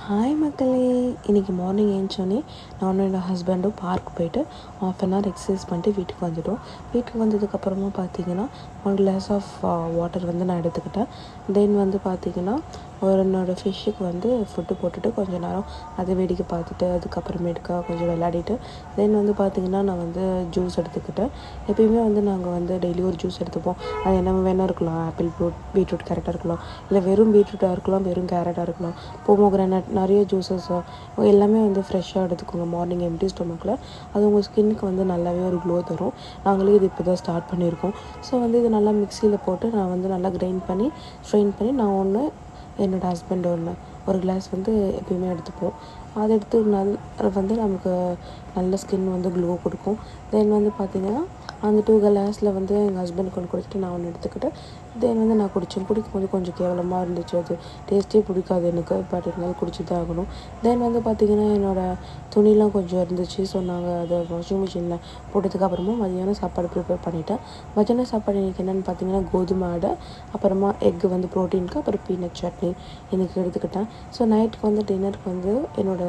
Hi மக்களே, இன்றைக்கி morning ஏஞ்சோடனே நானும் என்னோடய ஹஸ்பண்டும் பார்க் போயிட்டு ½ அன் ஹவர் எக்ஸசைஸ் பண்ணிட்டு வீட்டுக்கு வந்துவிட்டோம். வீட்டுக்கு வந்ததுக்கப்புறமா பார்த்திங்கன்னா 1 கிளாஸ் ஆஃப் வாட்டர் நான் எடுத்துக்கிட்டேன். தென் பார்த்திங்கன்னா என்னோடய ஃபிஷ்ஷுக்கு ஃபுட்டு போட்டுட்டு கொஞ்சம் நேரம் அதை வேடிக்கை பார்த்துட்டு அதுக்கப்புறமேட்டுக்கா கொஞ்சம் விளையாடிட்டு தென் பார்த்திங்கன்னா நான் ஜூஸ் எடுத்துக்கிட்டேன். எப்பயுமே நாங்கள் டெய்லி ஒரு ஜூஸ் எடுத்துப்போம். அது என்ன வேணால் இருக்கலாம், ஆப்பிள் ஃப்ரூட், பீட்ரூட், கேரட்டாக இருக்கலாம், இல்லை வெறும் பீட்ரூட்டாக இருக்கலாம், வெறும் கேரட்டாக இருக்கலாம், போமோகிரானட், நிறைய ஜூஸஸ் எல்லாமே ஃப்ரெஷ்ஷாக எடுத்துக்கோங்க மார்னிங் எம்டி ஸ்டொமக்கில். அது உங்கள் ஸ்கின்னுக்கு நல்லாவே ஒரு க்ளோ தரும். நாங்களே இது இப்போ தான் ஸ்டார்ட் பண்ணியிருக்கோம். ஸோ இது நல்லா மிக்சியில் போட்டு நான் நல்லா ஸ்ட்ரெயின் பண்ணி நான் ஒன்று, என்னோடய ஹஸ்பண்ட் ஒரு கிளாஸ் எப்பயுமே எடுத்துப்போம். அதை எடுத்து நமக்கு நல்ல ஸ்கின் க்ளோ கொடுக்கும். தென் பார்த்திங்கன்னா அந்த 2 கிளாஸில் எங்கள் ஹஸ்பண்டுக்கு ஒன்று கொடுத்துட்டு நான் ஒன்று எடுத்துக்கிட்டு தென் நான் குடித்தேன். குடிக்கும்போது கொஞ்சம் கேவலமாக இருந்துச்சு, அது டேஸ்ட்டே பிடிக்காது எனக்கு, பட் இருந்தாலும் குடிச்சு தான் ஆகணும். தென் பார்த்திங்கன்னா என்னோடய துணிலாம் கொஞ்சம் இருந்துச்சு. ஸோ நாங்கள் அதை வாஷிங் மிஷினில் போட்டதுக்கப்புறமா மதியானம் சாப்பாடு ப்ரிப்பேர் பண்ணிவிட்டேன். மதியானம் சாப்பாடு எனக்கு என்னென்னு பார்த்திங்கன்னா கோதுமை அடை, அப்புறமா எக்கு ப்ரோட்டீனுக்கு, அப்புறம் பீனட் சட்னி எனக்கு எடுத்துக்கிட்டேன். ஸோ நைட்டுக்கு டின்னருக்கு என்னோடய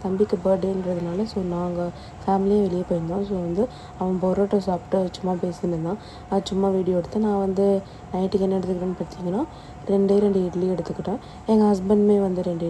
தம்பிக்கு பர்த்டேன்றதுனால ஸோ நாங்கள் ஃபேமிலியே வெளியே போயிருந்தோம். ஸோ அவன் பரோட்டா சாப்பிட்டு சும்மா பேசின்னு இருந்தான். அது சும்மா வீடியோ எடுத்து நான் நைட்டுக்கு என்ன எடுத்துக்கிட்டேன்னு பார்த்தீங்கன்னா 2 இட்லி எடுத்துக்கிட்டேன். எங்கள் ஹஸ்பண்டுமே 2